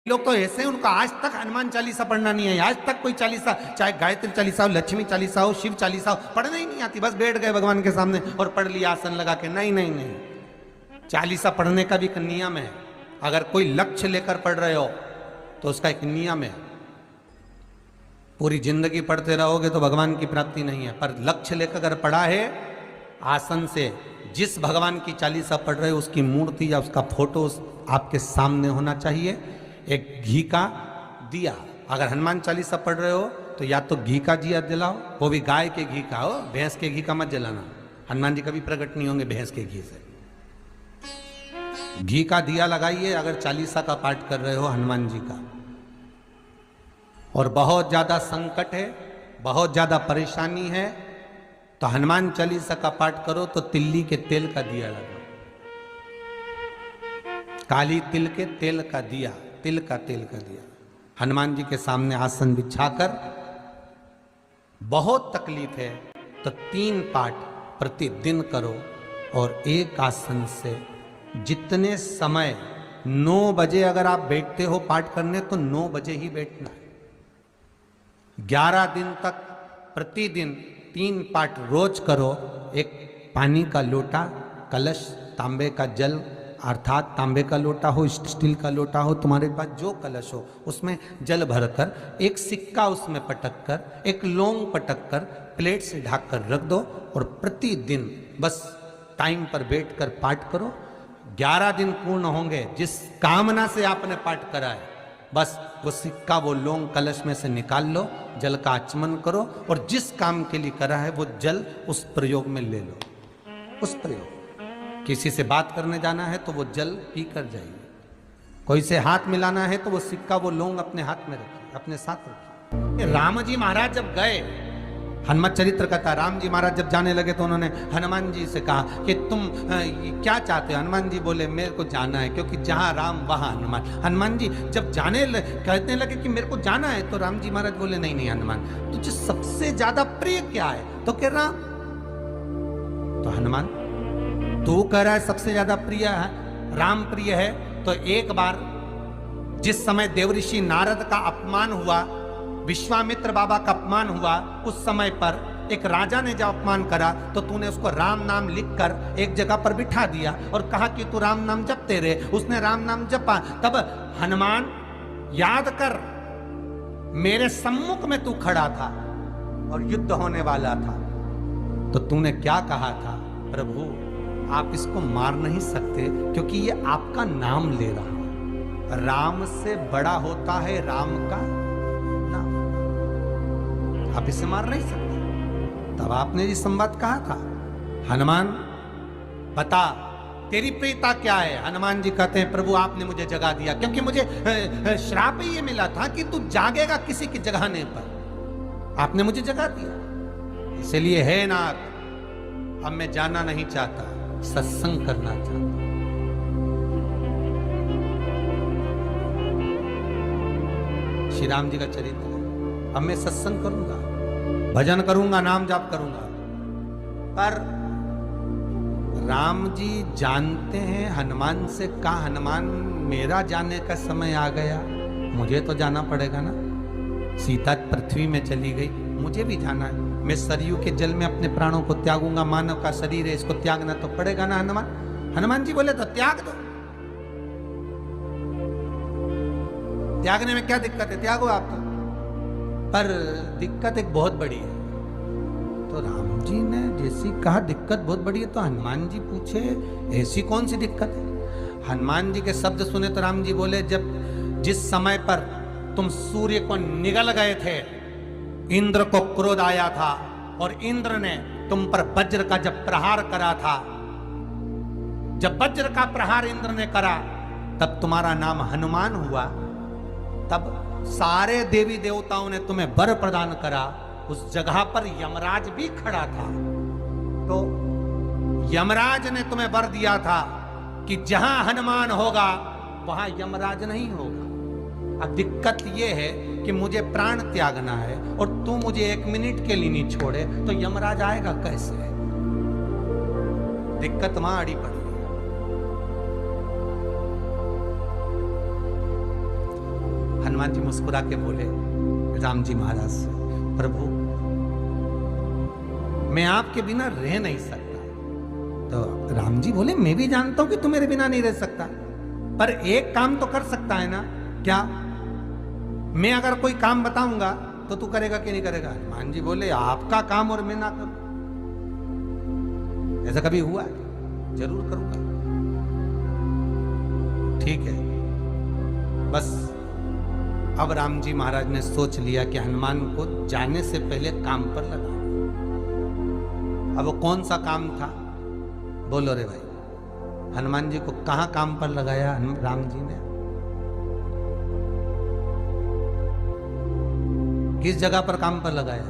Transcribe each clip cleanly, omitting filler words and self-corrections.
लोग तो ऐसे हैं, उनको आज तक हनुमान चालीसा पढ़ना नहीं है, आज तक कोई चालीसा, चाहे गायत्री चालीसा हो, लक्ष्मी चालीसा हो, शिव चालीसा हो, पढ़ना ही नहीं आती। बस बैठ गए भगवान के सामने और पढ़ लिया आसन लगा के। नहीं नहीं नहीं, चालीसा पढ़ने का भी एक नियम है। अगर कोई लक्ष्य लेकर पढ़ रहे हो तो उसका एक नियम है। पूरी जिंदगी पढ़ते रहोगे तो भगवान की प्राप्ति नहीं है, पर लक्ष्य लेकर अगर पढ़ा है आसन से, जिस भगवान की चालीसा पढ़ रहे हो उसकी मूर्ति या उसका फोटो आपके सामने होना चाहिए। एक घी का दिया, अगर हनुमान चालीसा पढ़ रहे हो तो या तो घी का दिया जलाओ, वो भी गाय के घी का हो, भैंस के घी का मत जलाना। हनुमान जी कभी प्रकट नहीं होंगे भैंस के घी से। घी का दिया लगाइए अगर चालीसा का पाठ कर रहे हो हनुमान जी का। और बहुत ज्यादा संकट है, बहुत ज्यादा परेशानी है तो हनुमान चालीसा का पाठ करो तो तिल्ली के तेल का दिया लगाओ, काली तिल के तेल का दिया, तिल का तेल का दिया हनुमान जी के सामने आसन बिछाकर। बहुत तकलीफ है तो 3 पाठ प्रतिदिन करो और एक आसन से जितने समय, 9 बजे अगर आप बैठते हो पाठ करने तो 9 बजे ही बैठना है। 11 दिन तक प्रतिदिन 3 पाठ रोज करो। एक पानी का लोटा, कलश, तांबे का जल, अर्थात तांबे का लोटा हो, स्टील का लोटा हो, तुम्हारे पास जो कलश हो उसमें जल भरकर, एक सिक्का उसमें पटक कर, एक लौंग पटक कर प्लेट से ढक कर रख दो और प्रतिदिन बस टाइम पर बैठकर पाठ करो। 11 दिन पूर्ण होंगे, जिस कामना से आपने पाठ करा है बस वो सिक्का, वो लौंग कलश में से निकाल लो, जल का आचमन करो और जिस काम के लिए करा है वो जल उस प्रयोग में ले लो। उस प्रयोग, किसी से बात करने जाना है तो वो जल पी कर जाइए, कोई से हाथ मिलाना है तो वो सिक्का, वो लौंग अपने हाथ में रखिए, अपने साथ रखिए। राम जी महाराज जब गए, हनुमत चरित्र कथा, राम जी महाराज जब जाने लगे तो उन्होंने हनुमान जी से कहा कि तुम क्या चाहते हो? हनुमान जी बोले मेरे को जाना है, क्योंकि जहां राम वहां हनुमान। हनुमान जी जब कहने लगे कि मेरे को जाना है तो राम जी महाराज बोले नहीं नहीं हनुमान, तुझे सबसे ज्यादा प्रिय क्या है? तो कह राम। तो हनुमान तू कह रहा है सबसे ज्यादा प्रिय है, राम प्रिय है, तो एक बार जिस समय देवऋषि नारद का अपमान हुआ, विश्वामित्र बाबा का अपमान हुआ, उस समय पर एक राजा ने जब अपमान करा तो तूने उसको राम नाम लिखकर एक जगह पर बिठा दिया और कहा कि तू राम नाम जपते रहे। उसने राम नाम जपा। तब हनुमान याद कर, मेरे सम्मुख में तू खड़ा था और युद्ध होने वाला था, तो तूने क्या कहा था? प्रभु आप इसको मार नहीं सकते क्योंकि ये आपका नाम ले रहा है। राम से बड़ा होता है राम का नाम, आप इसे मार नहीं सकते। तब आपने ये संवाद कहा था, हनुमान बता तेरी प्रियता क्या है? हनुमान जी कहते हैं प्रभु आपने मुझे जगा दिया, क्योंकि मुझे श्राप ये मिला था कि तू जागेगा किसी की जगाने पर, आपने मुझे जगा दिया। इसलिए है नाथ, अब मैं जाना नहीं चाहता, सत्संग करना चाहता। श्री राम जी का चरित्र, अब मैं सत्संग करूंगा, भजन करूंगा, नाम जाप करूंगा। पर राम जी जानते हैं हनुमान से कहा, हनुमान मेरा जाने का समय आ गया, मुझे तो जाना पड़ेगा ना। सीता पृथ्वी में चली गई, मुझे भी जाना है। मैं सरयू के जल में अपने प्राणों को त्यागूंगा, मानव का शरीर है, इसको त्यागना तो पड़ेगा ना हनुमान। हनुमान जी बोले तो त्याग दो, त्यागने में क्या दिक्कत है, त्यागो आप तो। पर दिक्कत एक बहुत बड़ी है। तो राम जी ने जैसी कहा दिक्कत बहुत बड़ी है, तो हनुमान जी पूछे ऐसी कौन सी दिक्कत है? हनुमान जी के शब्द सुने तो राम जी बोले, जब जिस समय पर तुम सूर्य को निगल गए थे, इंद्र को क्रोध आया था और इंद्र ने तुम पर वज्र का जब प्रहार करा था, जब वज्र का प्रहार इंद्र ने करा तब तुम्हारा नाम हनुमान हुआ। तब सारे देवी देवताओं ने तुम्हें वर प्रदान करा। उस जगह पर यमराज भी खड़ा था, तो यमराज ने तुम्हें वर दिया था कि जहां हनुमान होगा वहां यमराज नहीं होगा। अब दिक्कत यह है कि मुझे प्राण त्यागना है और तू मुझे 1 मिनट के लिए नहीं छोड़े तो यमराज आएगा कैसे? दिक्कत वहां अड़ी पड़ी। हनुमान जी मुस्कुरा के बोले राम जी महाराज से, प्रभु मैं आपके बिना रह नहीं सकता। तो राम जी बोले मैं भी जानता हूं कि तू मेरे बिना नहीं रह सकता, पर एक काम तो कर सकता है ना। क्या? मैं अगर कोई काम बताऊंगा तो तू करेगा कि नहीं करेगा? हनुमान जी बोले आपका काम और मैं ना करूं, ऐसा कभी हुआ है? जरूर करूंगा। ठीक है। बस अब राम जी महाराज ने सोच लिया कि हनुमान को जाने से पहले काम पर लगा। अब वो कौन सा काम था? बोलो रे भाई। हनुमान जी को कहां काम पर लगाया राम जी ने? किस जगह पर काम पर लगाया?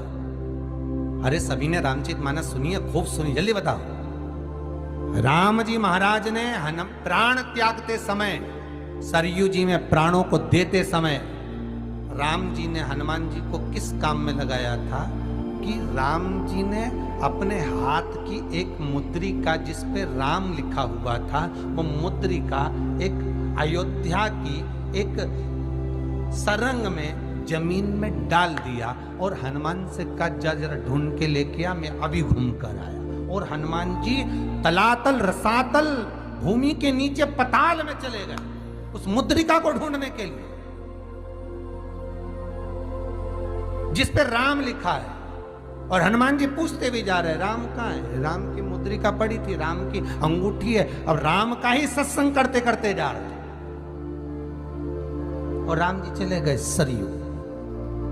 अरे सभी ने रामचरितमानस सुनी है, खूब सुनी, जल्दी बताओ। राम जी महाराज ने प्राण त्यागते समय, सरयू जी में प्राणों को देते समय राम जी ने हनुमान जी को किस काम में लगाया था? कि राम जी ने अपने हाथ की एक मुद्रिका जिस पे राम लिखा हुआ था, वो मुद्रिका एक अयोध्या की एक सरंग में जमीन में डाल दिया और हनुमान से कहा जा जरा ढूंढ के लेके आ, मैं अभी घूम कर आया। और हनुमान जी तलातल रसातल भूमि के नीचे पताल में चले गए उस मुद्रिका को ढूंढने के लिए जिस पे राम लिखा है। और हनुमान जी पूछते भी जा रहे राम कहाँ है? राम की मुद्रिका पड़ी थी, राम की अंगूठी है। अब राम का ही सत्संग करते करते जा रहे थे और राम जी चले गए सरयू,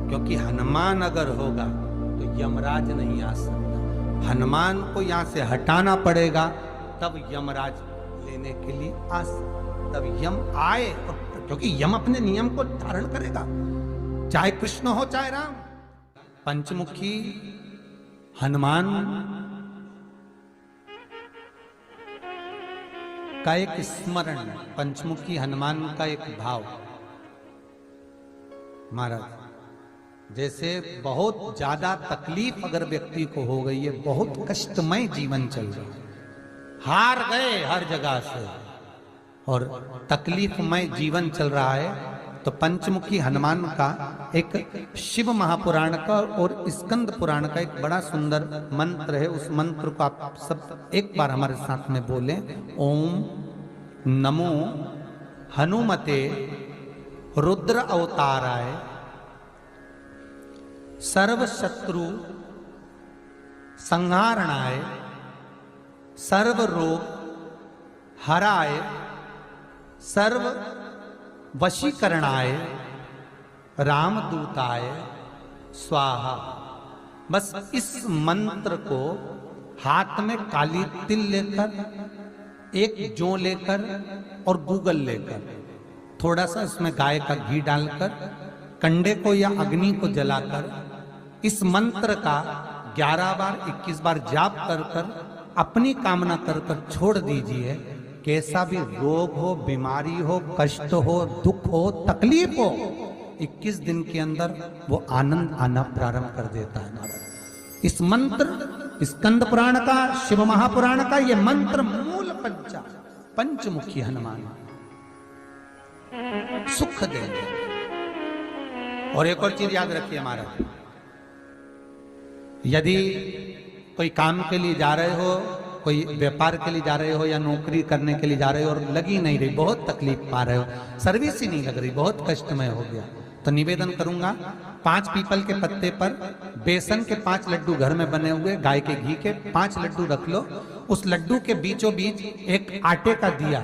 क्योंकि हनुमान अगर होगा तो यमराज नहीं आ सकता। हनुमान को यहां से हटाना पड़ेगा तब यमराज लेने के लिए आ सकता, तब यम आए। क्योंकि यम अपने नियम को धारण करेगा, चाहे कृष्ण हो चाहे राम। पंचमुखी हनुमान का एक स्मरण, पंचमुखी हनुमान का एक भाव। महाराज जैसे बहुत ज्यादा तकलीफ अगर व्यक्ति को हो गई है, बहुत कष्टमय जीवन चल रहा है, हार गए हर जगह से और तकलीफमय जीवन चल रहा है, तो पंचमुखी हनुमान का एक शिव महापुराण का और स्कंद पुराण का एक बड़ा सुंदर मंत्र है। उस मंत्र को आप सब एक बार हमारे साथ में बोलें। ओम नमो हनुमते रुद्र अवताराय सर्व शत्रु संहारणाय सर्व रोग हराय सर्व वशीकरणाय रामदूताय स्वाहा। बस इस मंत्र को हाथ में काली तिल लेकर, एक जौ लेकर और गूगल लेकर, थोड़ा सा इसमें गाय का घी डालकर, कंडे को या अग्नि को जलाकर इस मंत्र का 11 बार 21 बार जाप कर कर अपनी कामना कर कर छोड़ दीजिए। कैसा भी रोग हो, बीमारी हो, कष्ट हो, दुख हो, तकलीफ हो, 21 दिन के अंदर वो आनंद आना प्रारंभ कर देता है। इस मंत्र, स्कंद पुराण का, शिव महापुराण का ये मंत्र मूल पंचमुखी हनुमान सुख देंगे। और एक और चीज याद रखिए महाराज, यदि कोई काम के लिए जा रहे हो, कोई व्यापार के लिए जा रहे हो या नौकरी करने के लिए जा रहे हो और लगी नहीं रही, बहुत तकलीफ पा रहे हो, सर्विस ही नहीं लग रही, बहुत कष्टमय हो गया, तो निवेदन करूंगा 5 पीपल के पत्ते पर बेसन के 5 लड्डू घर में बने हुए, गाय के घी के 5 लड्डू रख लो। उस लड्डू के बीचों बीच एक आटे का दिया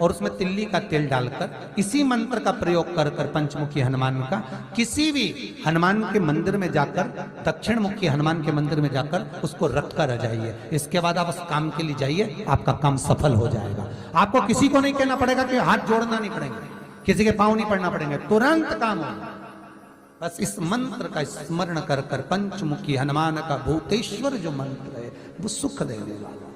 और उसमें तिल्ली का तेल डालकर इसी मंत्र का प्रयोग कर कर पंचमुखी हनुमान का किसी भी हनुमान के मंदिर में जाकर, दक्षिण मुखी हनुमान के मंदिर में जाकर उसको रख कर आ जाइए। इसके बाद आप उस काम के लिए जाइए, आपका काम सफल हो जाएगा। आपको किसी को नहीं कहना पड़ेगा कि हाथ जोड़ना नहीं पड़ेंगे, किसी के पांव नहीं पड़ना पड़ेंगे, तुरंत काम होगा। बस इस मंत्र का स्मरण कर कर पंचमुखी हनुमान का भूतेश्वर जो मंत्र है वो सुख देने वाला।